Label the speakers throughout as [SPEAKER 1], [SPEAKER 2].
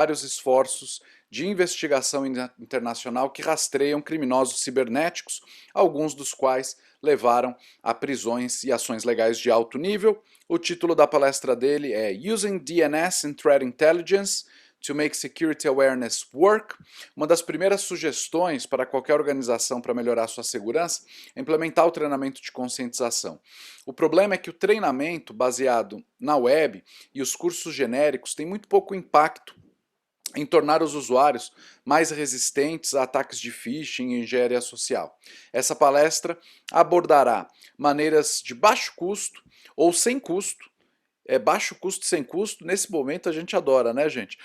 [SPEAKER 1] vários esforços de investigação internacional que rastreiam criminosos cibernéticos, alguns dos quais levaram a prisões e ações legais de alto nível. O título da palestra dele é Using DNS and Threat Intelligence to Make Security Awareness Work. Uma das primeiras sugestões para qualquer organização para melhorar sua segurança é implementar o treinamento de conscientização. O problema é que o treinamento baseado na web e os cursos genéricos têm muito pouco impacto em tornar os usuários mais resistentes a ataques de phishing e engenharia social. Essa palestra abordará maneiras de baixo custo ou sem custo, baixo custo sem custo, nesse momento a gente adora, né, gente?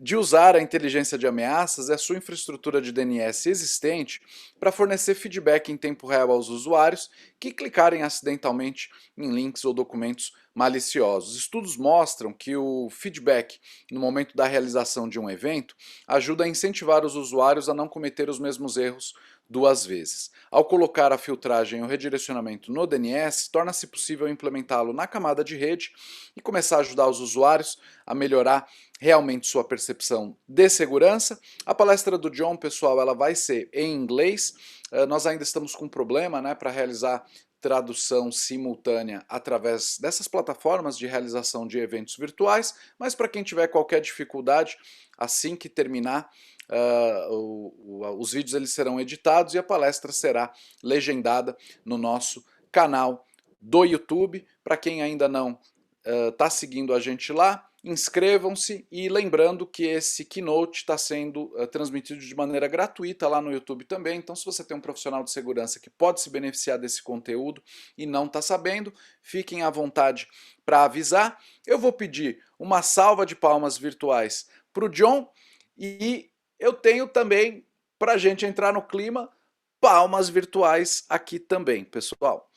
[SPEAKER 1] De usar a inteligência de ameaças e a sua infraestrutura de DNS existente para fornecer feedback em tempo real aos usuários que clicarem acidentalmente em links ou documentos maliciosos. Estudos mostram que o feedback no momento da realização de um evento ajuda a incentivar os usuários a não cometer os mesmos erros duas vezes. Ao colocar a filtragem ou redirecionamento no DNS, torna-se possível implementá-lo na camada de rede e começar a ajudar os usuários a melhorar realmente sua percepção de segurança. A palestra do John, pessoal, ela vai ser em inglês. Nós ainda estamos com um problema, né, para realizar tradução simultânea através dessas plataformas de realização de eventos virtuais, mas para quem tiver qualquer dificuldade, assim que terminar, os vídeos eles serão editados e a palestra será legendada no nosso canal do YouTube. Para quem ainda não está seguindo a gente lá, inscrevam-se, e lembrando que esse keynote está sendo transmitido de maneira gratuita lá no YouTube também. Então, se você tem um profissional de segurança que pode se beneficiar desse conteúdo e não está sabendo, fiquem à vontade para avisar. Eu vou pedir uma salva de palmas virtuais para o John, e eu tenho também, para a gente entrar no clima, palmas virtuais aqui também, pessoal.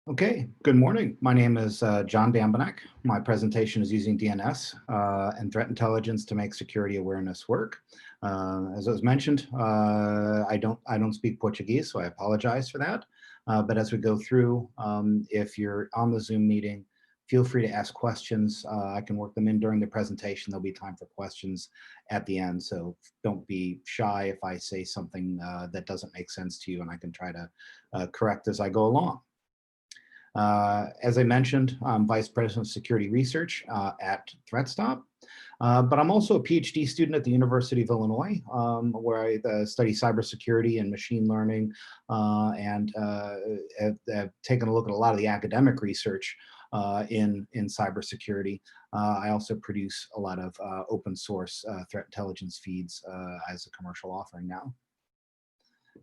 [SPEAKER 2] Okay, good morning. My name is John Bambenek. My presentation is using DNS and threat intelligence to make security awareness work. As was mentioned, I don't speak Portuguese, so I apologize for that. But as we go through, if you're on the Zoom meeting, feel free to ask questions. I can work them in during the presentation. There'll be time for questions at the end, so don't be shy if I say something that doesn't make sense to you, and I can try to correct as I go along. As I mentioned, I'm Vice President of Security Research at ThreatSTOP, but I'm also a PhD student at the University of Illinois, where I study cybersecurity and machine learning, and have taken a look at a lot of the academic research in cybersecurity. I also produce a lot of open source threat intelligence feeds as a commercial offering now.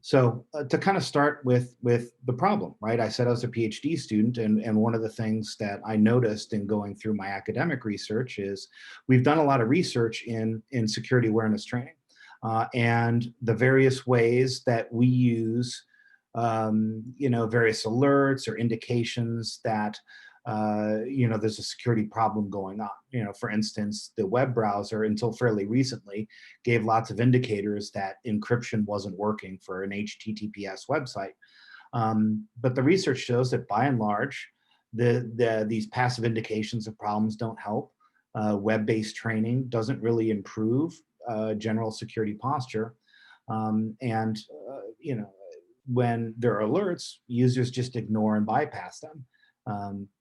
[SPEAKER 2] So to kind of start with the problem, right? I said I was a PhD student, and one of the things that I noticed in going through my academic research is we've done a lot of research in security awareness training and the various ways that we use, various alerts or indications that there's a security problem going on. For instance, the web browser, until fairly recently, gave lots of indicators that encryption wasn't working for an HTTPS website. But the research shows that by and large, these passive indications of problems don't help. Web-based training doesn't really improve general security posture. When there are alerts, users just ignore and bypass them.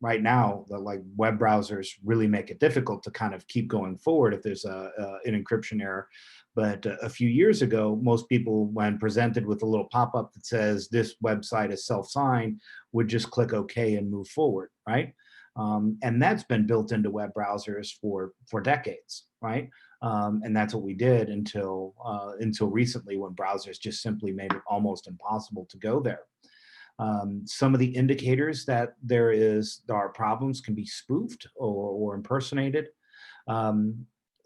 [SPEAKER 2] Right now, the web browsers really make it difficult to kind of keep going forward if there's an encryption error. But a few years ago, most people, when presented with a little pop-up that says this website is self-signed, would just click OK and move forward, right? And that's been built into web browsers for decades, right? And that's what we did until recently, when browsers just simply made it almost impossible to go there. Some of the indicators that there are problems can be spoofed or impersonated.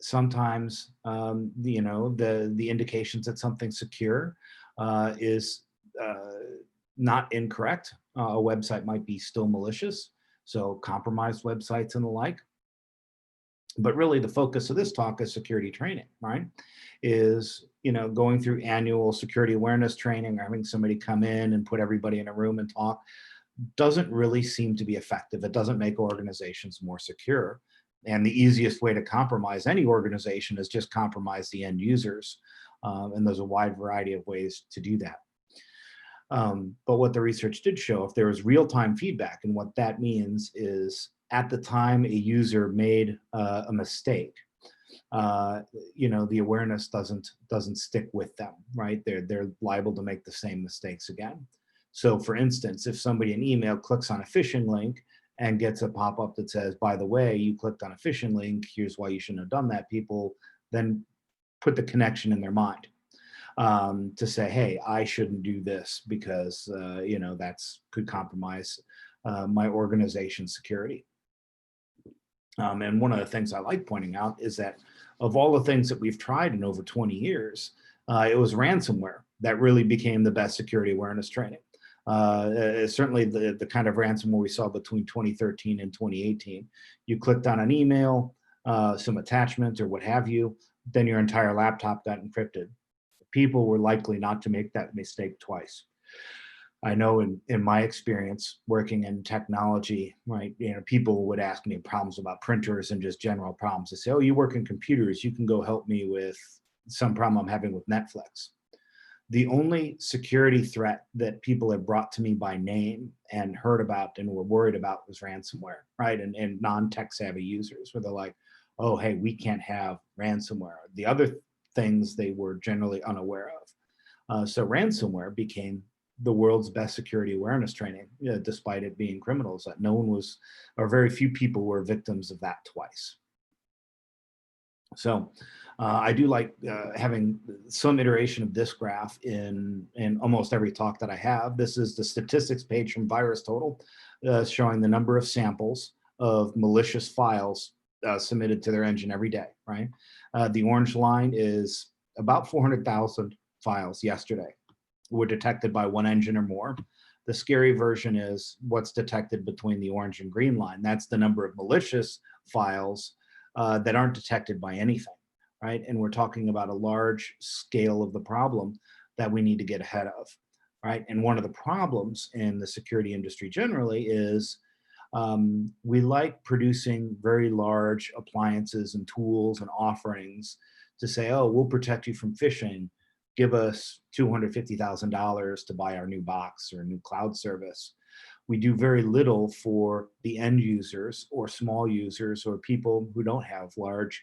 [SPEAKER 2] Sometimes, the indications that something's secure is not incorrect. A website might be still malicious, so compromised websites and the like. But really, the focus of this talk is security training, right? Is, going through annual security awareness training, or having somebody come in and put everybody in a room and talk, doesn't really seem to be effective. It doesn't make organizations more secure. And the easiest way to compromise any organization is just compromise the end users. And there's a wide variety of ways to do that. But what the research did show, if there was real-time feedback, and what that means is at the time a user made a mistake, the awareness doesn't stick with them, right? They're liable to make the same mistakes again. So for instance, if somebody in email clicks on a phishing link and gets a pop-up that says, by the way, you clicked on a phishing link, here's why you shouldn't have done that, people then put the connection in their mind to say, hey, I shouldn't do this because, that's could compromise my organization's security. And one of the things I like pointing out is that of all the things that we've tried in over 20 years, it was ransomware that really became the best security awareness training. Certainly the kind of ransomware we saw between 2013 and 2018. You clicked on an email, some attachment or what have you, then your entire laptop got encrypted. People were likely not to make that mistake twice. I know in my experience working in technology, right, people would ask me problems about printers and just general problems. They say, oh, you work in computers, you can go help me with some problem I'm having with Netflix. The only security threat that people have brought to me by name and heard about and were worried about was ransomware, right? And non-tech savvy users, where they're like, oh, hey, we can't have ransomware. The other things they were generally unaware of. So ransomware became the world's best security awareness training, despite it being criminals. That no one was, or very few people were victims of that twice. So I do like having some iteration of this graph in almost every talk that I have. This is the statistics page from VirusTotal, showing the number of samples of malicious files submitted to their engine every day, right? The orange line is about 400,000 files yesterday were detected by one engine or more. The scary version is what's detected between the orange and green line. That's the number of malicious files that aren't detected by anything, right? And we're talking about a large scale of the problem that we need to get ahead of, right? And one of the problems in the security industry generally is we like producing very large appliances and tools and offerings to say, oh, we'll protect you from phishing. Give us $250,000 to buy our new box or new cloud service. We do very little for the end users or small users or people who don't have large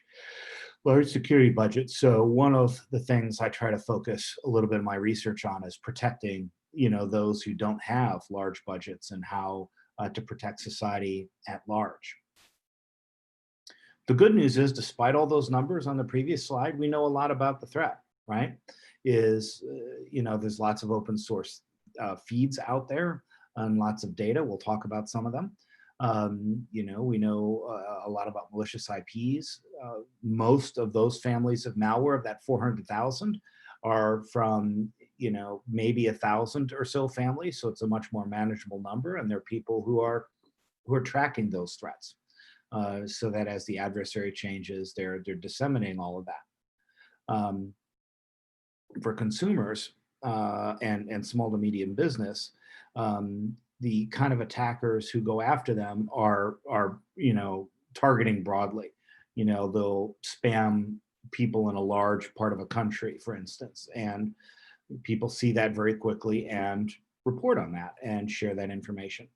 [SPEAKER 2] security budgets. So one of the things I try to focus a little bit of my research on is protecting, those who don't have large budgets and how to protect society at large. The good news is, despite all those numbers on the previous slide, we know a lot about the threat, right? There's lots of open source feeds out there and lots of data. We'll talk about some of them. We know a lot about malicious IPs. Most of those families of malware, of that 400,000, are from maybe 1,000 or so families. So it's a much more manageable number, and there are people who are tracking those threats, so that as the adversary changes, they're disseminating all of that. For consumers and small to medium business, the kind of attackers who go after them are targeting broadly. They'll spam people in a large part of a country, for instance, and people see that very quickly and report on that and share that information.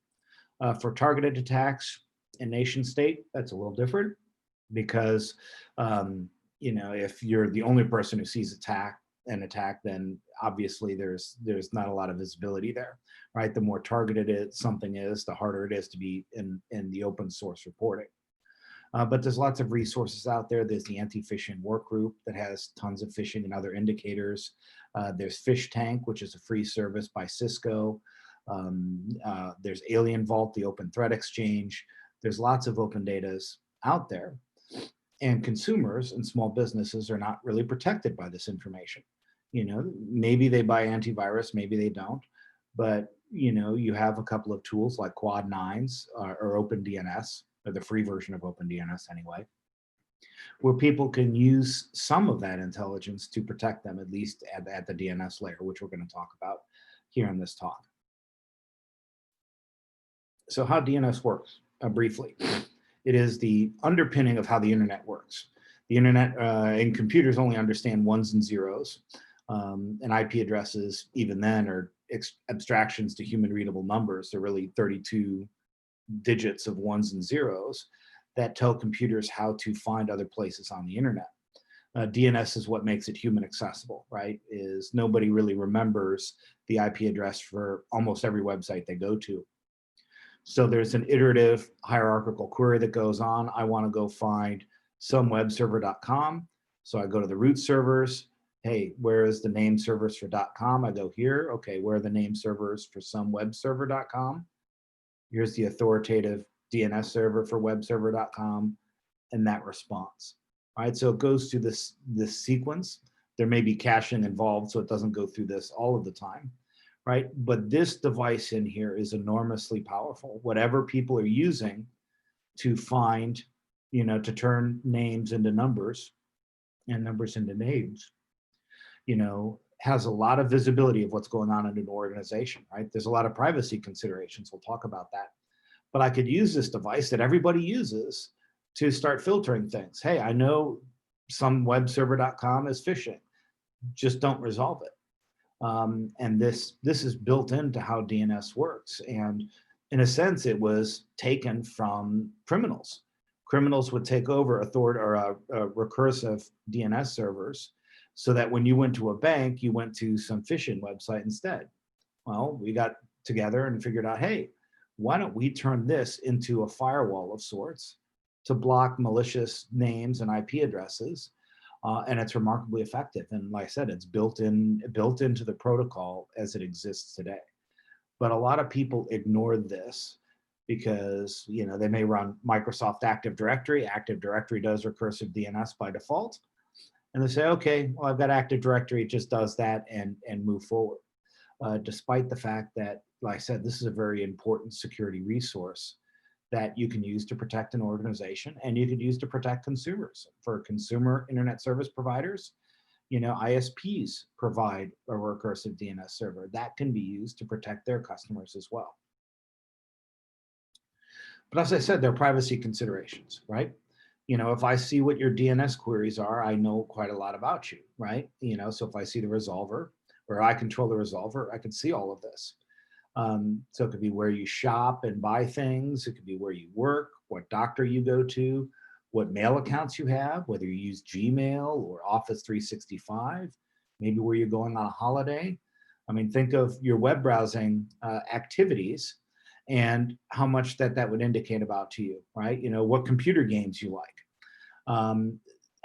[SPEAKER 2] For targeted attacks and nation state, that's a little different because if you're the only person who sees an attack, then obviously there's not a lot of visibility there, right? The more targeted something is, the harder it is to be in the open source reporting. But there's lots of resources out there. There's the anti-phishing work group that has tons of phishing and other indicators. There's Fish Tank, which is a free service by Cisco. There's Alien Vault, the open threat exchange. There's lots of open datas out there. And consumers and small businesses are not really protected by this information. Maybe they buy antivirus, maybe they don't. But, you have a couple of tools like Quad 9s or OpenDNS, or the free version of OpenDNS anyway, where people can use some of that intelligence to protect them, at least at the DNS layer, which we're going to talk about here in this talk. So how DNS works, briefly. It is the underpinning of how the internet works. The internet and computers only understand ones and zeros, and IP addresses, even then, are abstractions to human readable numbers. They're really 32 digits of ones and zeros that tell computers how to find other places on the internet. DNS is what makes it human accessible, right? Is nobody really remembers the IP address for almost every website they go to. So there's an iterative hierarchical query that goes on. I want to go find somewebserver.com. So I go to the root servers. Hey, where is the name servers for .com? I go here. Okay, where are the name servers for somewebserver.com? Here's the authoritative DNS server for webserver.com, and that response. All right, so it goes through this sequence. There may be caching involved, so it doesn't go through this all of the time, right? But this device in here is enormously powerful. Whatever people are using to find, to turn names into numbers and numbers into names, has a lot of visibility of what's going on in an organization, right? There's a lot of privacy considerations. We'll talk about that. But I could use this device that everybody uses to start filtering things. Hey, I know somewebserver.com is phishing. Just don't resolve it. And this is built into how DNS works. And in a sense, it was taken from criminals. Criminals would take over recursive DNS servers so that when you went to a bank, you went to some phishing website instead. Well, we got together and figured out, hey, why don't we turn this into a firewall of sorts to block malicious names and IP addresses? And it's remarkably effective. And like I said, it's built into the protocol as it exists today. But a lot of people ignore this because they may run Microsoft Active Directory. Active Directory does recursive DNS by default. And they say, okay, well, I've got Active Directory, it just does that and move forward. Despite the fact that, like I said, this is a very important security resource that you can use to protect an organization, and you could use to protect consumers. For consumer internet service providers, ISPs provide a recursive DNS server that can be used to protect their customers as well. But as I said, there are privacy considerations, right? If I see what your DNS queries are, I know quite a lot about you, right? So if I see the resolver, or I control the resolver, I can see all of this. So it could be where you shop and buy things. It could be where you work, what doctor you go to, what mail accounts you have, whether you use Gmail or Office 365, maybe where you're going on a holiday. I mean, think of your web browsing activities and how much that would indicate about to you, right? What computer games you like.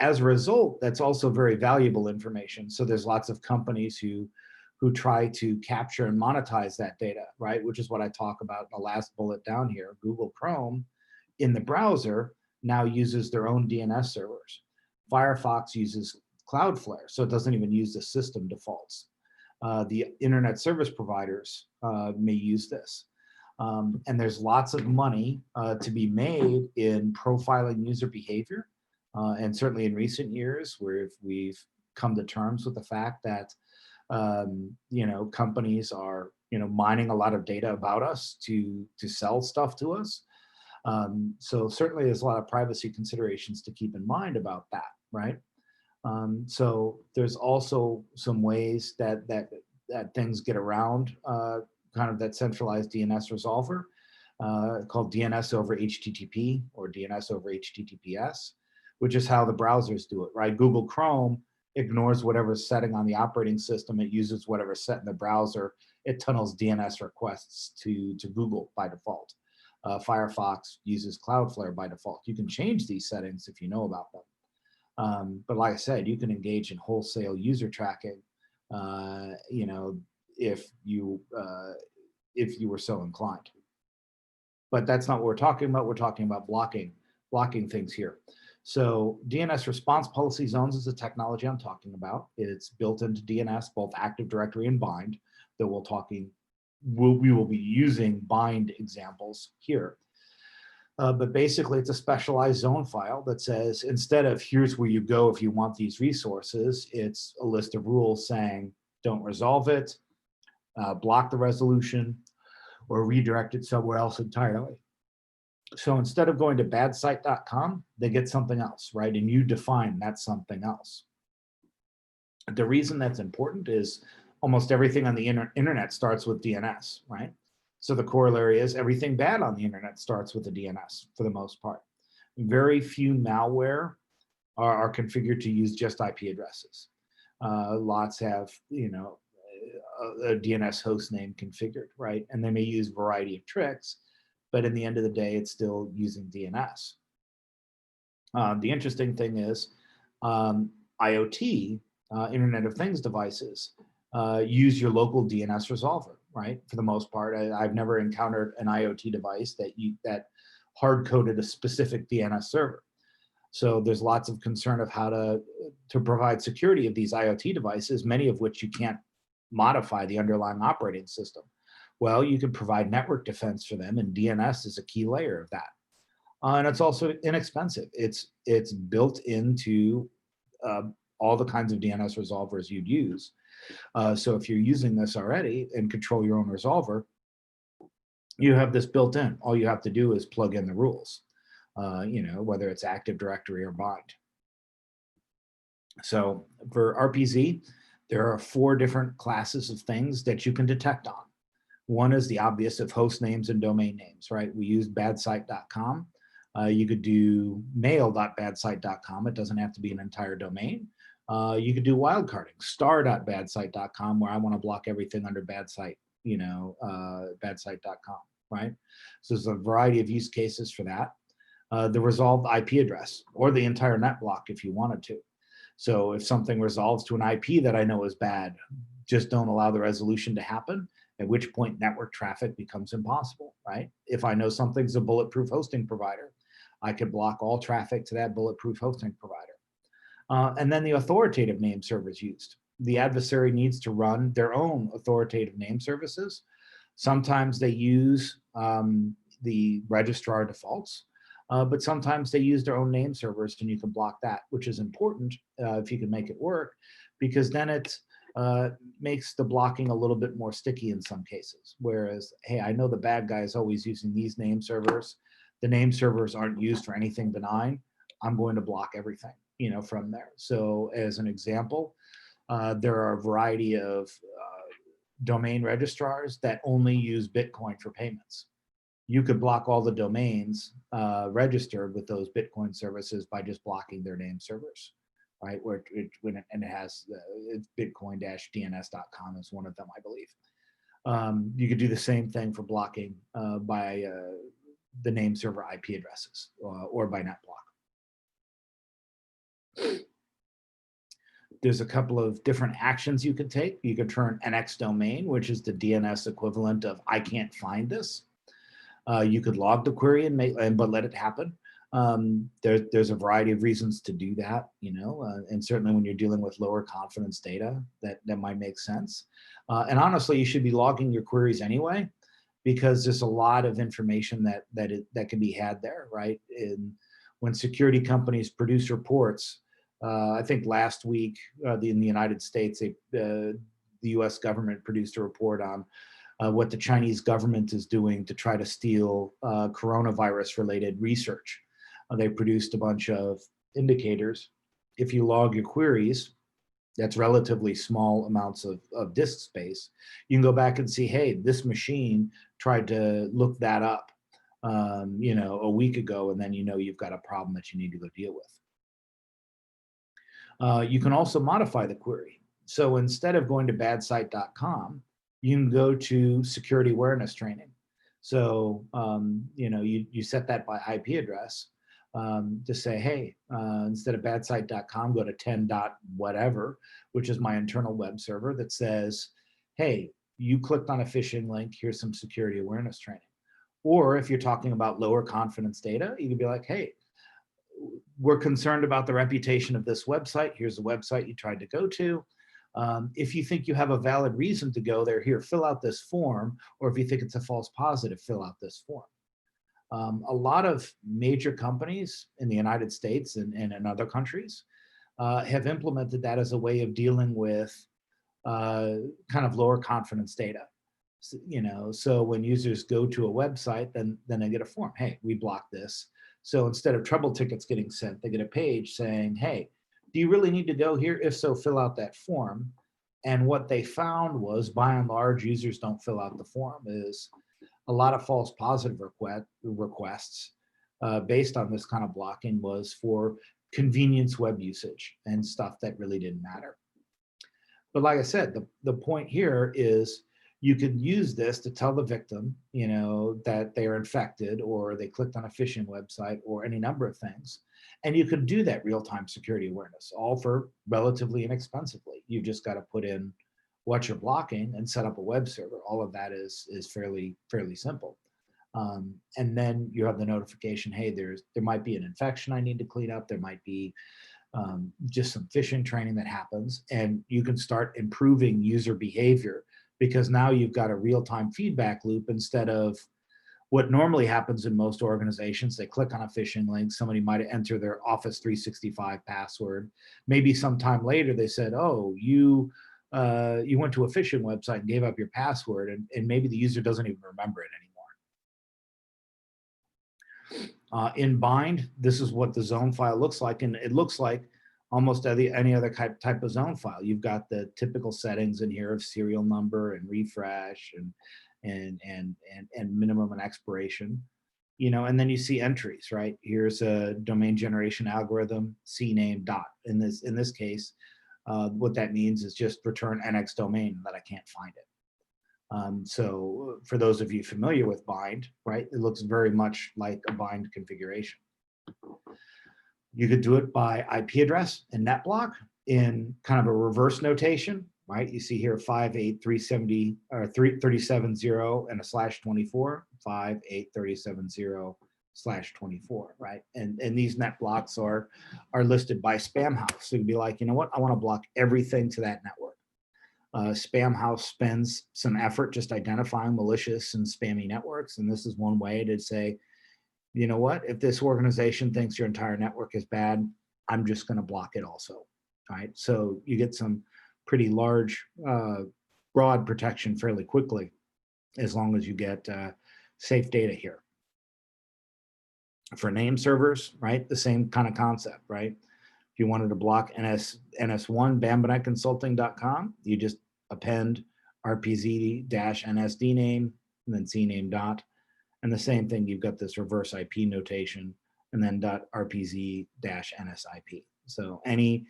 [SPEAKER 2] As a result, that's also very valuable information. So there's lots of companies who try to capture and monetize that data, right? Which is what I talk about in the last bullet down here. Google Chrome in the browser now uses their own DNS servers. Firefox uses Cloudflare, so it doesn't even use the system defaults. The internet service providers may use this. And there's lots of money to be made in profiling user behavior. And certainly in recent years, where we've come to terms with the fact that companies are mining a lot of data about us to sell stuff to us. So certainly there's a lot of privacy considerations to keep in mind about that, right? So there's also some ways that things get around kind of that centralized DNS resolver. called DNS over HTTP or DNS over HTTPS, which is how the browsers do it, right? Google Chrome ignores whatever's setting on the operating system. It uses whatever's set in the browser. It tunnels DNS requests to Google by default. Firefox uses Cloudflare by default. You can change these settings if you know about them. But like I said, you can engage in wholesale user tracking, you know, if you were so inclined. But that's not what we're talking about. We're talking about blocking things here. So DNS response policy zones is the technology I'm talking about. It's built into DNS, both Active Directory and bind, that we will be using bind examples here. But basically it's a specialized zone file that says, instead of here's where you go if you want these resources, it's a list of rules saying don't resolve it, block the resolution, or redirect it somewhere else entirely. So instead of going to badsite.com, they get something else, right? And you define that's something else. The reason that's important is almost everything on the internet starts with DNS, right? So the corollary is everything bad on the internet starts with a DNS for the most part. Very few malware are configured to use just IP addresses. Lots have, you know, a DNS host name configured, right? And they may use a variety of tricks, but in the end of the day, it's still using DNS. The interesting thing is IoT, Internet of Things devices, use your local DNS resolver, right? For the most part, I've never encountered an IoT device that hard-coded a specific DNS server. So there's lots of concern of how to provide security of these IoT devices, many of which you can't modify the underlying operating system. Well, you can provide network defense for them, and DNS is a key layer of that. And it's also inexpensive. It's built into all the kinds of DNS resolvers you'd use. So if you're using this already and control your own resolver, you have this built in. All you have to do is plug in the rules, you know, whether it's Active Directory or bind. So for RPZ, there are 4 different classes of things that you can detect on. One is the obvious of host names and domain names, right? We use badsite.com. You could do mail.badsite.com. It doesn't have to be an entire domain. You could do wildcarding, star.badsite.com, where I want to block everything under badsite, you know, badsite.com, right? So there's a variety of use cases for that. The resolved IP address, or the entire net block if you wanted to. So if something resolves to an IP that I know is bad, just don't allow the resolution to happen, at which point network traffic becomes impossible, right? If I know something's a bulletproof hosting provider, I could block all traffic to that bulletproof hosting provider. And then the authoritative name servers used. The adversary needs to run their own authoritative name services. Sometimes they use the registrar defaults, but sometimes they use their own name servers, and you can block that, which is important if you can make it work, because then it makes the blocking a little bit more sticky in some cases. Whereas, hey, I know the bad guy is always using these name servers. The name servers aren't used for anything benign. I'm going to block everything, you know, from there. So as an example, there are a variety of domain registrars that only use Bitcoin for payments. You could block all the domains registered with those Bitcoin services by just blocking their name servers, right? And it has it's bitcoin-dns.com is one of them, I believe. You could do the same thing for blocking by the name server IP addresses or by net block. There's a couple of different actions you could take. You could turn NX domain, which is the DNS equivalent of I can't find this. You could log the query but let it happen. There's a variety of reasons to do that, you know, and certainly when you're dealing with lower confidence data, that might make sense. And honestly, you should be logging your queries anyway, because there's a lot of information that can be had there, right? And when security companies produce reports, I think last week in the United States, the US government produced a report on what the Chinese government is doing to try to steal coronavirus-related research. They produced a bunch of indicators. If you log your queries, that's relatively small amounts of disk space. You can go back and see, hey, this machine tried to look that up you know, a week ago, and then you know you've got a problem that you need to go deal with. You can also modify the query. So instead of going to badsite.com, you can go to security awareness training. So, you know, you set that by IP address to say, hey, instead of badsite.com, go to 10. Whatever, which is my internal web server that says, hey, you clicked on a phishing link, here's some security awareness training. Or if you're talking about lower confidence data, you can be like, hey, we're concerned about the reputation of this website. Here's the website you tried to go to. If you think you have a valid reason to go there, here, fill out this form. Or if you think it's a false positive, fill out this form. A lot of major companies in the United States and in other countries have implemented that as a way of dealing with kind of lower confidence data. So, you know, so when users go to a website, then they get a form. Hey, we blocked this. So instead of trouble tickets getting sent, they get a page saying, hey, do you really need to go here? If so, fill out that form. And what they found was, by and large, users don't fill out the form. Is a lot of false positive requests based on this kind of blocking was for convenience web usage and stuff that really didn't matter. But like I said, the point here is you could use this to tell the victim, you know, that they are infected or they clicked on a phishing website or any number of things. And you could do that real-time security awareness, all for relatively inexpensively. You've just got to put in what you're blocking and set up a web server. All of that is fairly simple. And then you have the notification, hey, there might be an infection I need to clean up. There might be just some phishing training that happens, and you can start improving user behavior because now you've got a real-time feedback loop instead of what normally happens in most organizations. They click on a phishing link, somebody might enter their Office 365 password. Maybe sometime later they said, oh, you went to a phishing website and gave up your password, and maybe the user doesn't even remember it anymore. In bind, this is what the zone file looks like, and it looks like almost any other type of zone file. You've got the typical settings in here of serial number and refresh and minimum and expiration, you know, and then you see entries, right? Here's a domain generation algorithm, CNAME dot. In this case, what that means is just return NX domain that I can't find it. So for those of you familiar with bind, right, it looks very much like a bind configuration. You could do it by IP address and net block in kind of a reverse notation, right? You see here 58370 or 370 and a /24, 58370/24, right? And these net blocks are listed by spam house. So you'd be like, you know what? I want to block everything to that network. Spam house spends some effort just identifying malicious and spammy networks, and this is one way to say, you know what, if this organization thinks your entire network is bad, I'm just going to block it also, right? So you get some pretty large, broad protection fairly quickly, as long as you get safe data here. For name servers, right, the same kind of concept, right? If you wanted to block NS1 bambenekconsulting.com, you just append rpz-nsd name and then cname dot. And the same thing, you've got this reverse IP notation and then .rpz-nsip. So any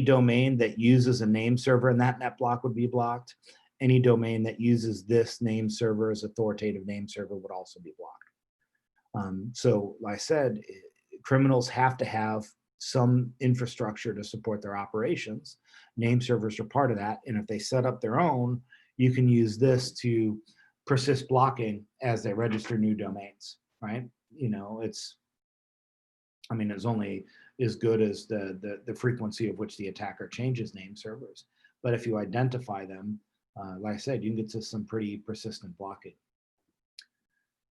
[SPEAKER 2] domain that uses a name server in that net block would be blocked. Any domain that uses this name server as authoritative name server would also be blocked. So like I said, criminals have to have some infrastructure to support their operations. Name servers are part of that. And if they set up their own, you can use this to persist blocking as they register new domains, right? You know, it's only as good as the frequency of which the attacker changes name servers. But if you identify them, like I said, you can get to some pretty persistent blocking.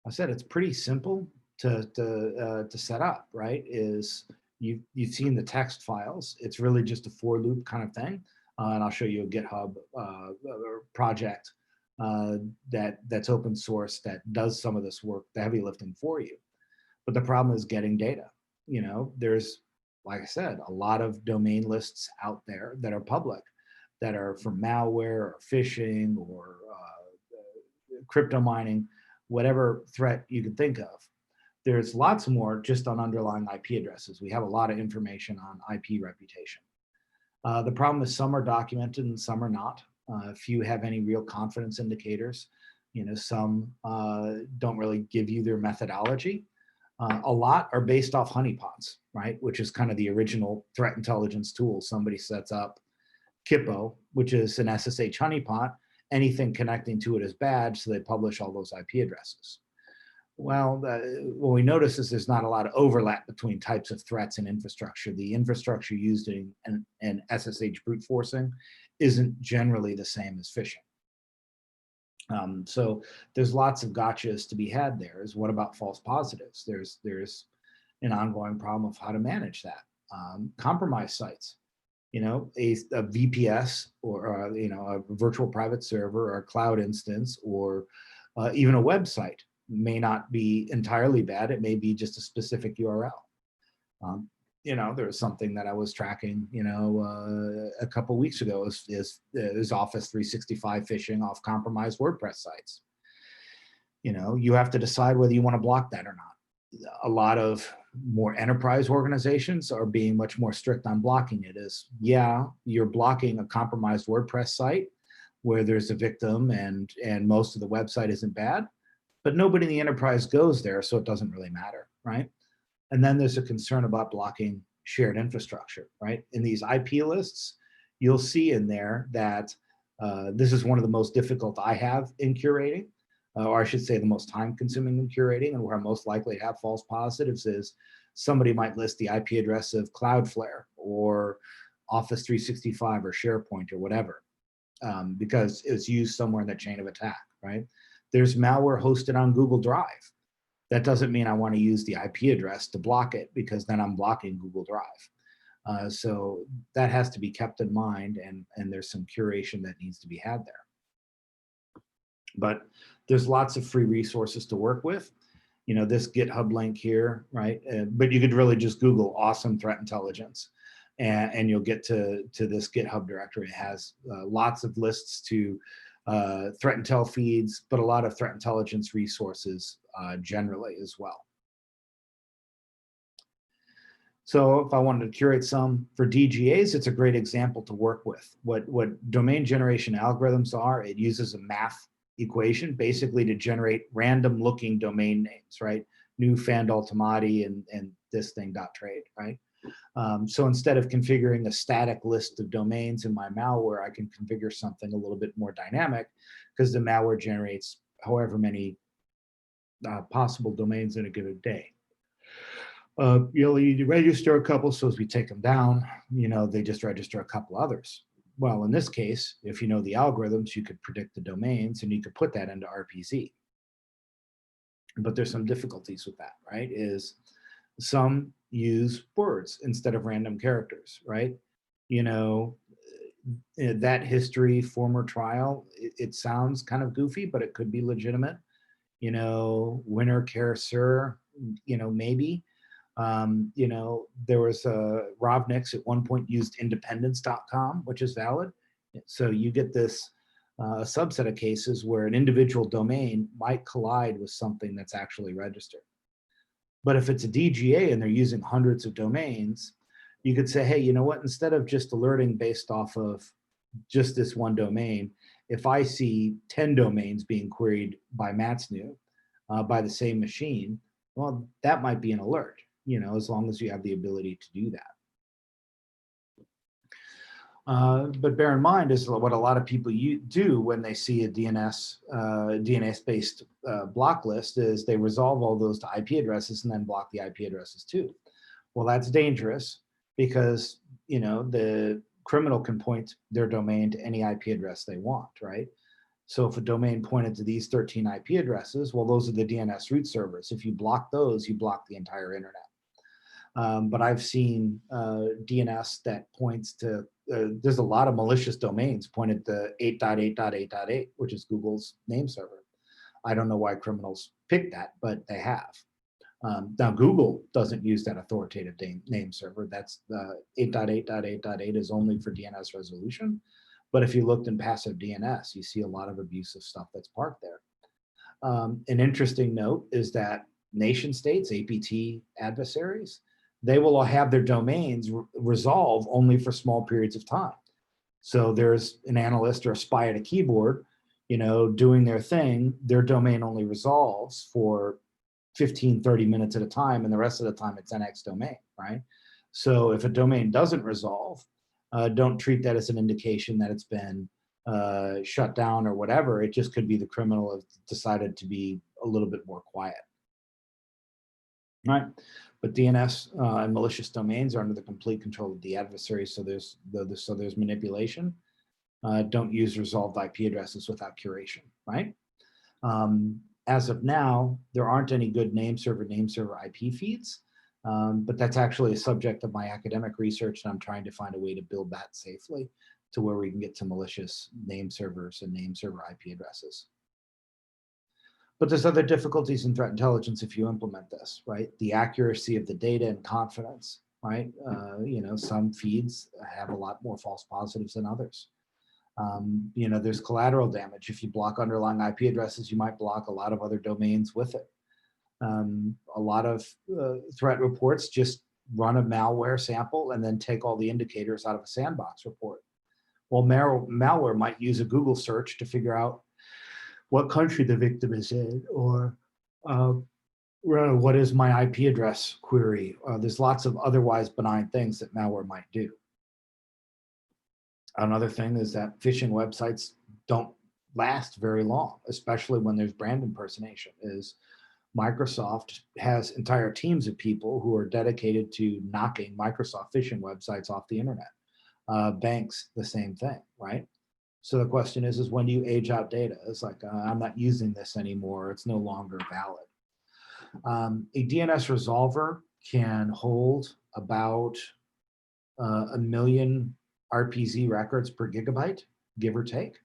[SPEAKER 2] I said it's pretty simple to set up, right? Is you've seen the text files. It's really just a for loop kind of thing. And I'll show you a GitHub project that's open source that does some of this work, the heavy lifting for you. But the problem is getting data. You know, there's, like I said, a lot of domain lists out there that are public, that are for malware or phishing or crypto mining. whatever threat you can think of. There's lots more just on underlying IP addresses. We have a lot of information on IP reputation. The problem is some are documented and some are not. Few have any real confidence indicators. Some don't really give you their methodology. A lot are based off honeypots, right? Which is kind of the original threat intelligence tool. Somebody sets up Kippo, which is an SSH honeypot. Anything connecting to it is bad, so they publish all those IP addresses. Well, what we notice is there's not a lot of overlap between types of threats and infrastructure. The infrastructure used in SSH brute forcing isn't generally the same as phishing. So there's lots of gotchas to be had there. Is what about false positives? There's an ongoing problem of how to manage that. Compromised sites, a VPS or a virtual private server or a cloud instance or even a website may not be entirely bad. It may be just a specific URL. There's something that I was tracking, a couple of weeks ago is Office 365 phishing off compromised WordPress sites. You have to decide whether you want to block that or not. A lot of more enterprise organizations are being much more strict on blocking it. You're blocking a compromised WordPress site where there's a victim and most of the website isn't bad, but nobody in the enterprise goes there, so it doesn't really matter, right? And then there's a concern about blocking shared infrastructure, right? In these IP lists, you'll see in there that this is one of the most difficult I have in curating, or I should say the most time consuming in curating, and where I'm most likely to have false positives is somebody might list the IP address of Cloudflare or Office 365 or SharePoint or whatever, because it's used somewhere in the chain of attack, right? There's malware hosted on Google Drive. That doesn't mean I want to use the IP address to block it, because then I'm blocking Google Drive. So that has to be kept in mind, and there's some curation that needs to be had there. But there's lots of free resources to work with. This GitHub link here, right? But you could really just Google awesome threat intelligence, and you'll get to this GitHub directory. It has lots of lists to threat intel feeds, but a lot of threat intelligence resources generally as well. So if I wanted to curate some for DGAs, it's a great example to work with. What domain generation algorithms are, it uses a math equation basically to generate random looking domain names, right? New fand automati and this thing .trade, right? So instead of configuring a static list of domains in my malware, I can configure something a little bit more dynamic, because the malware generates however many possible domains in a given day. You register a couple, so as we take them down, they just register a couple others. Well, in this case, if you know the algorithms, you could predict the domains and you could put that into RPZ. But there's some difficulties with that, right? Is some use words instead of random characters, right? That history, former trial, it sounds kind of goofy, but it could be legitimate. Winner, care, sir, maybe. There was Rovnix at one point used independence.com, which is valid. So you get this subset of cases where an individual domain might collide with something that's actually registered. But if it's a DGA and they're using hundreds of domains, you could say, hey, you know what, instead of just alerting based off of just this one domain, if I see 10 domains being queried by Matsnu by the same machine, well, that might be an alert, as long as you have the ability to do that. But bear in mind is what a lot of people do when they see a DNS-based block list is they resolve all those to IP addresses and then block the IP addresses too. Well, that's dangerous because, the criminal can point their domain to any IP address they want, right? So if a domain pointed to these 13 IP addresses, well, those are the DNS root servers. If you block those, you block the entire internet. But I've seen DNS that points to, there's a lot of malicious domains pointed to 8.8.8.8, which is Google's name server. I don't know why criminals picked that, but they have. Now, Google doesn't use that authoritative name server. That's 8.8.8.8 is only for DNS resolution. But if you looked in passive DNS, you see a lot of abusive stuff that's parked there. An interesting note is that nation states, APT adversaries, they will have their domains resolve only for small periods of time. So there's an analyst or a spy at a keyboard, doing their thing, their domain only resolves for 15, 30 minutes at a time, and the rest of the time it's NX domain, right? So if a domain doesn't resolve, don't treat that as an indication that it's been shut down or whatever. It just could be the criminal have decided to be a little bit more quiet, right? But DNS and malicious domains are under the complete control of the adversary, so there's manipulation. Don't use resolved IP addresses without curation, right? As of now, there aren't any good name server IP feeds, but that's actually a subject of my academic research, and I'm trying to find a way to build that safely to where we can get to malicious name servers and name server IP addresses. But there's other difficulties in threat intelligence if you implement this, right? The accuracy of the data and confidence, right? Some feeds have a lot more false positives than others. There's collateral damage. If you block underlying IP addresses, you might block a lot of other domains with it. A lot of threat reports just run a malware sample and then take all the indicators out of a sandbox report. Well, malware might use a Google search to figure out what country the victim is in, or what is my IP address query. There's lots of otherwise benign things that malware might do. Another thing is that phishing websites don't last very long, especially when there's brand impersonation. Microsoft has entire teams of people who are dedicated to knocking Microsoft phishing websites off the internet. Banks, the same thing, right? So the question is when do you age out data? It's like, I'm not using this anymore. It's no longer valid. A DNS resolver can hold about 1 million RPZ records per gigabyte, give or take.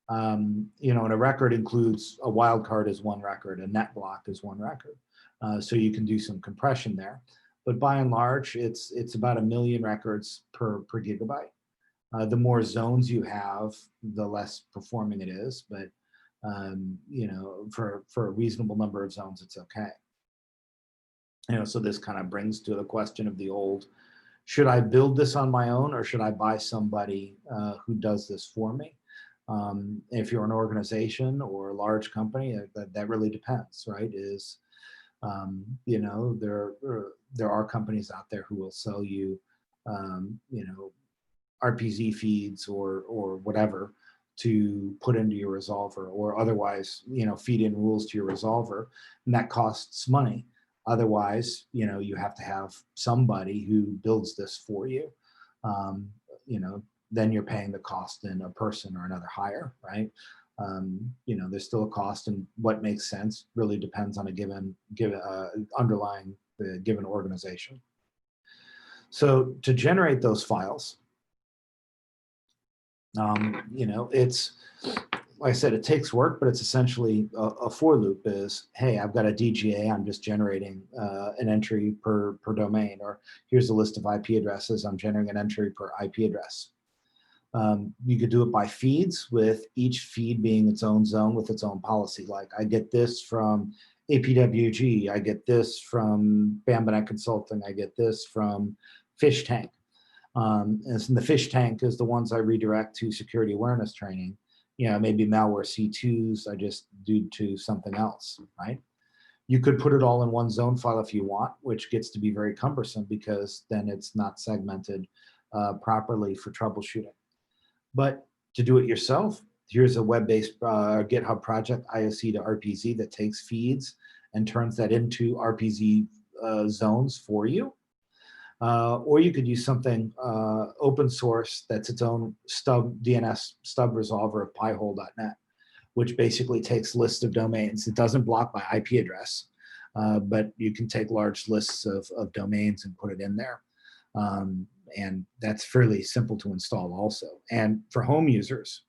[SPEAKER 2] And a record includes a wildcard is one record, a net block is one record. So you can do some compression there. But by and large, it's about 1 million records per gigabyte. The more zones you have, the less performing it is. But for a reasonable number of zones, it's okay. So this kind of brings to the question of the old, should I build this on my own, or should I buy somebody who does this for me? If you're an organization or a large company, that really depends, right? There are companies out there who will sell you, RPZ feeds or whatever to put into your resolver, or otherwise, feed in rules to your resolver, and that costs money. Otherwise, you have to have somebody who builds this for you. Then you're paying the cost in a person or another hire, right? There's still a cost, and what makes sense really depends on a given underlying the given organization. So to generate those files, it's, like I said, it takes work, but it's essentially a for loop is, hey, I've got a DGA, I'm just generating an entry per domain, or here's a list of IP addresses, I'm generating an entry per IP address. You could do it by feeds, with each feed being its own zone with its own policy. Like, I get this from APWG, I get this from Bambenek Consulting, I get this from Fish Tank. And the Fish Tank is the ones I redirect to security awareness training. Maybe malware C2s I just do to something else, right? You could put it all in one zone file if you want, which gets to be very cumbersome because then it's not segmented properly for troubleshooting. But to do it yourself, here's a web-based GitHub project, IOC to RPZ, that takes feeds and turns that into RPZ zones for you. Or you could use something open source that's its own DNS stub resolver of piehole.net, which basically takes lists of domains. It doesn't block by IP address, but you can take large lists of domains and put it in there. And that's fairly simple to install also. And for home users,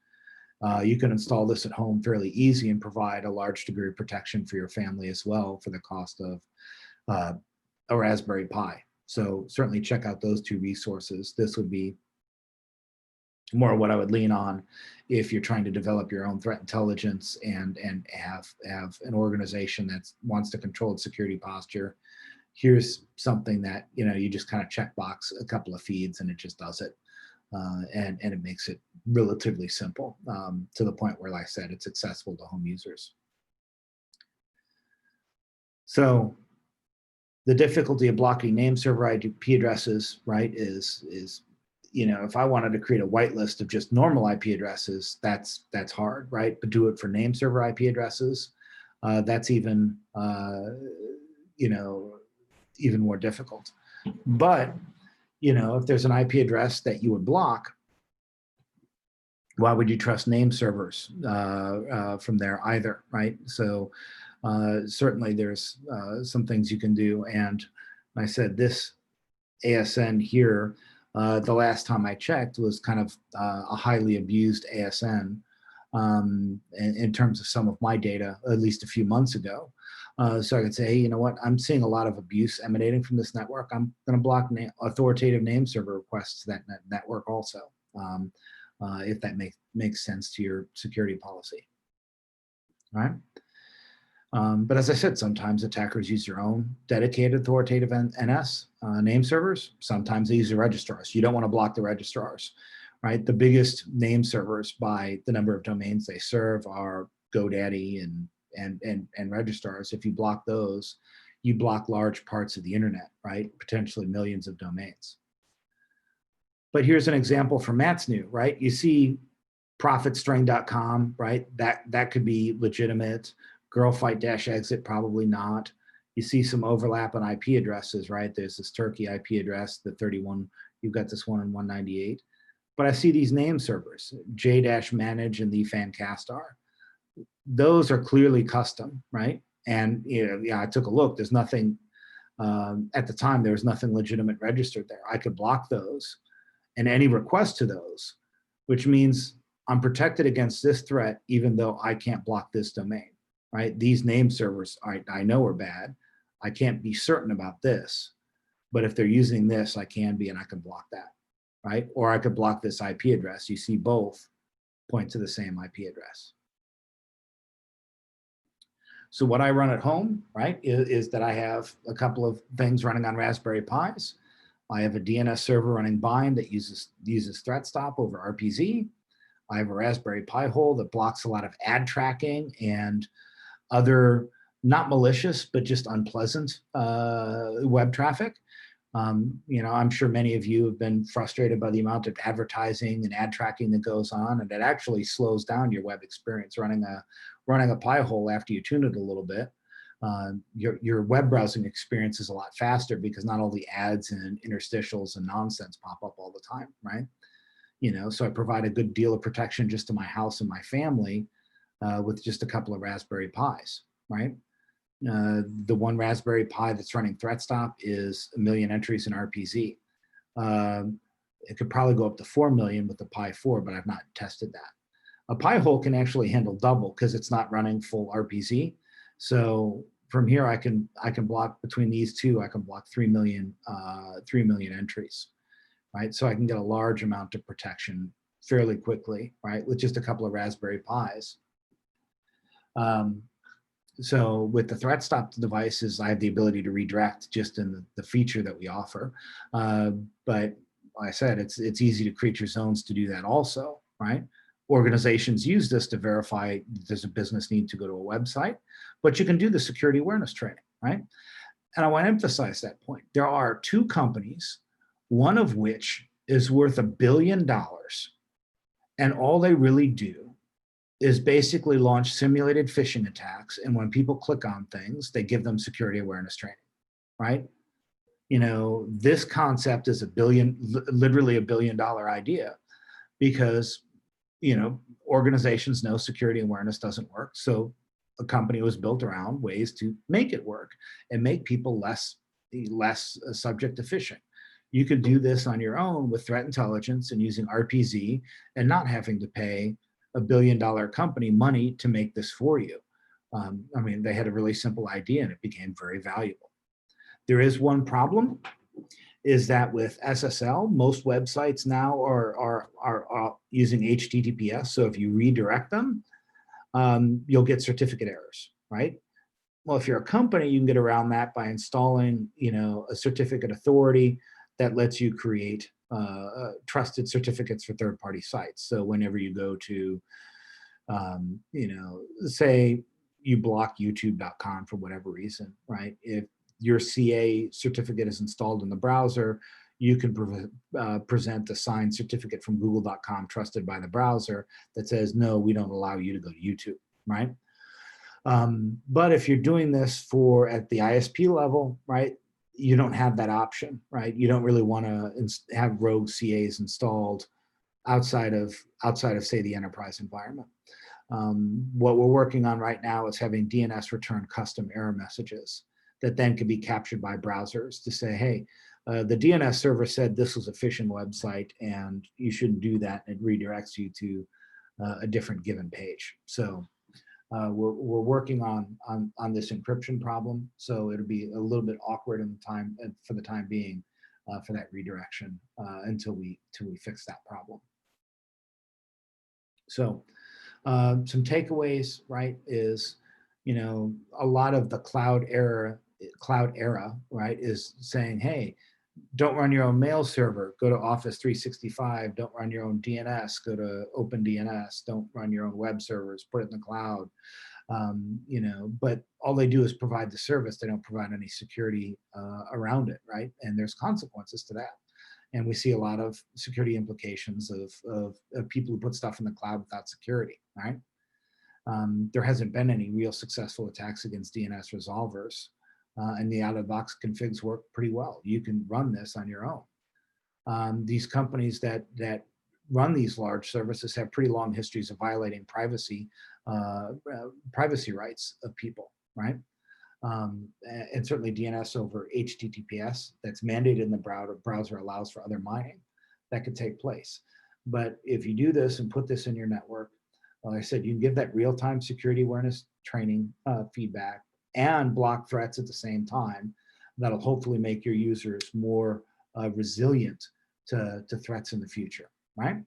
[SPEAKER 2] you can install this at home fairly easy and provide a large degree of protection for your family as well for the cost of a Raspberry Pi. So certainly check out those two resources. This would be more what I would lean on if you're trying to develop your own threat intelligence and have an organization that wants to control its security posture. Here's something that, you know, you just kind of check box a couple of feeds and it just does it. And it makes it relatively simple, to the point where, like I said, it's accessible to home users. So the difficulty of blocking name server IP addresses, right, is, you know, if I wanted to create a whitelist of just normal IP addresses, that's hard, right? But do it for name server IP addresses, that's even, you know, even more difficult. But, you know, if there's an IP address that you would block, why would you trust name servers from there either, right? So certainly there's some things you can do. And I said this ASN here, the last time I checked, was kind of a highly abused ASN in terms of some of my data, at least a few months ago. So I could say, hey, you know what, I'm seeing a lot of abuse emanating from this network. I'm going to block authoritative name server requests to that network also, if that makes sense to your security policy. All right. But as I said, sometimes attackers use their own dedicated authoritative NS name servers. Sometimes they use the registrars. You don't want to block the registrars, right? The biggest name servers by the number of domains they serve are GoDaddy and registrars. If you block those, you block large parts of the internet, right? Potentially millions of domains. But here's an example from Matt's new, right? You see profitstring.com, right? That could be legitimate. Girlfight-exit, probably not. You see some overlap on IP addresses, right? There's this Turkey IP address, the 31, you've got this one in 198. But I see these name servers, j-manage and the fancastar. Those are clearly custom, right? And, you know, yeah, I took a look, there's nothing, at the time, there was nothing legitimate registered there. I could block those and any request to those, which means I'm protected against this threat, even though I can't block this domain. Right? These name servers I know are bad. I can't be certain about this, but if they're using this, I can be, and I can block that, right? Or I could block this IP address. You see both point to the same IP address. So what I run at home, right, is that I have a couple of things running on Raspberry Pis. I have a DNS server running bind that uses ThreatSTOP over RPZ. I have a Raspberry Pi hole that blocks a lot of ad tracking and other, not malicious, but just unpleasant web traffic. You know, I'm sure many of you have been frustrated by the amount of advertising and ad tracking that goes on, and it actually slows down your web experience. Running a Pi hole after you tune it a little bit, your web browsing experience is a lot faster because not all the ads and interstitials and nonsense pop up all the time, right? You know, so I provide a good deal of protection just to my house and my family, with just a couple of Raspberry Pis, right? The one Raspberry Pi that's running ThreatSTOP is 1 million entries in RPZ. It could probably go up to 4 million with the Pi 4, but I've not tested that. A Pi hole can actually handle double because it's not running full RPZ. So from here, I can block between these two. I can block 3 million entries, right? So I can get a large amount of protection fairly quickly, right, with just a couple of Raspberry Pis. So with the ThreatSTOP devices, I have the ability to redirect just in the feature that we offer. But like I said, it's easy to create your zones to do that also, right? Organizations use this to verify there's a business need to go to a website, but you can do the security awareness training, right? And I want to emphasize that point. There are 2 companies, one of which is worth $1 billion, and all they really do is basically launch simulated phishing attacks. And when people click on things, they give them security awareness training, right? You know, this concept is literally $1 billion idea because, you know, organizations know security awareness doesn't work. So a company was built around ways to make it work and make people less subject to phishing. You could do this on your own with threat intelligence and using RPZ and not having to pay $1 billion company money to make this for you. I mean, they had a really simple idea and it became very valuable. There is one problem, is that with SSL, most websites now using HTTPS. So if you redirect them, you'll get certificate errors, right? Well, if you're a company, you can get around that by installing, a certificate authority that lets you create trusted certificates for third-party sites. So whenever you go to, say you block youtube.com for whatever reason, right? If your CA certificate is installed in the browser, you can present a signed certificate from google.com trusted by the browser that says, no, we don't allow you to go to YouTube, right? But if you're doing this at the ISP level, right, you don't have that option, right? You don't really want to have rogue CAs installed outside of say the enterprise environment. What we're working on right now is having DNS return custom error messages that then can be captured by browsers to say, hey, the DNS server said this was a phishing website and you shouldn't do that. It redirects you to a different given page. So we're working on this encryption problem. So it'll be a little bit awkward for the time being for that redirection until we fix that problem. So some takeaways, right, is, a lot of the cloud era, right, is saying, hey, don't run your own mail server, go to Office 365, don't run your own DNS, go to OpenDNS, don't run your own web servers, put it in the cloud. But all they do is provide the service. They don't provide any security around it, right? And there's consequences to that. And we see a lot of security implications of people who put stuff in the cloud without security, right? There hasn't been any real successful attacks against DNS resolvers. And the out-of-the-box configs work pretty well. You can run this on your own. These companies that run these large services have pretty long histories of violating privacy rights of people, right? And certainly DNS over HTTPS that's mandated in the browser allows for other mining that could take place. But if you do this and put this in your network, like I said, you can give that real-time security awareness training feedback and block threats at the same time. That'll hopefully make your users more resilient to threats in the future, right?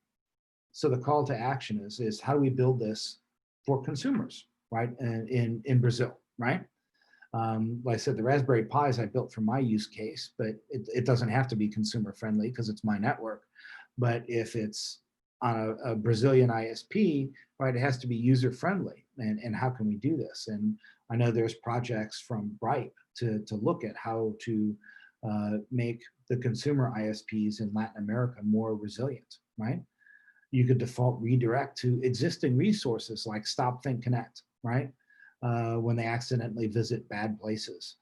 [SPEAKER 2] So the call to action is how do we build this for consumers, right? And in Brazil, right? Like I said, the Raspberry Pis I built for my use case, but it doesn't have to be consumer friendly because it's my network. But if it's on a Brazilian ISP, right, it has to be user friendly. And how can we do this? And I know there's projects from Bright to look at how to make the consumer ISPs in Latin America more resilient, right? You could default redirect to existing resources like Stop, Think, Connect, right? When they accidentally visit bad places.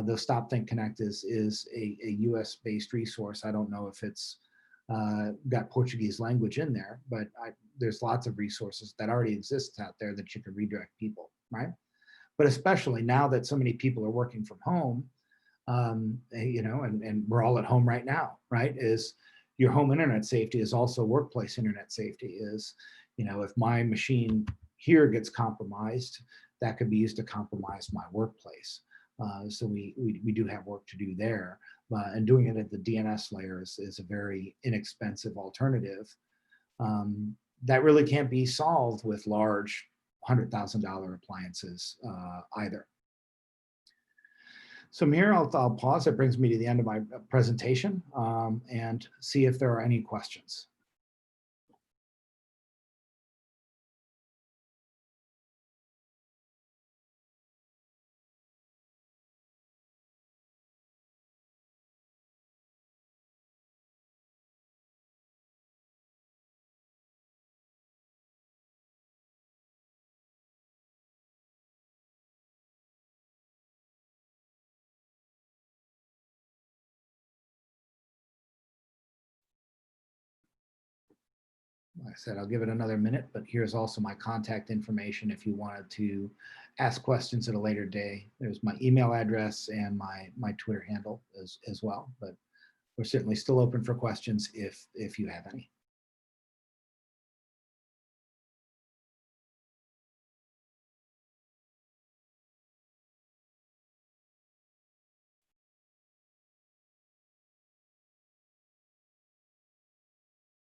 [SPEAKER 2] The Stop, Think, Connect is a US-based resource. I don't know if it's got Portuguese language in there, but there's lots of resources that already exist out there that you can redirect people, right? But especially now that so many people are working from home, and we're all at home right now, right? Is your home internet safety is also workplace internet safety. Is, if my machine here gets compromised, that could be used to compromise my workplace. So we do have work to do there. And doing it at the DNS layer is a very inexpensive alternative that really can't be solved with large $100,000 appliances either. So from here, I'll pause. That brings me to the end of my presentation and see if there are any questions. Like I said, I'll give it another minute, but here's also my contact information if you wanted to ask questions at a later day. There's my email address and my Twitter handle as well, but we're certainly still open for questions if you have any.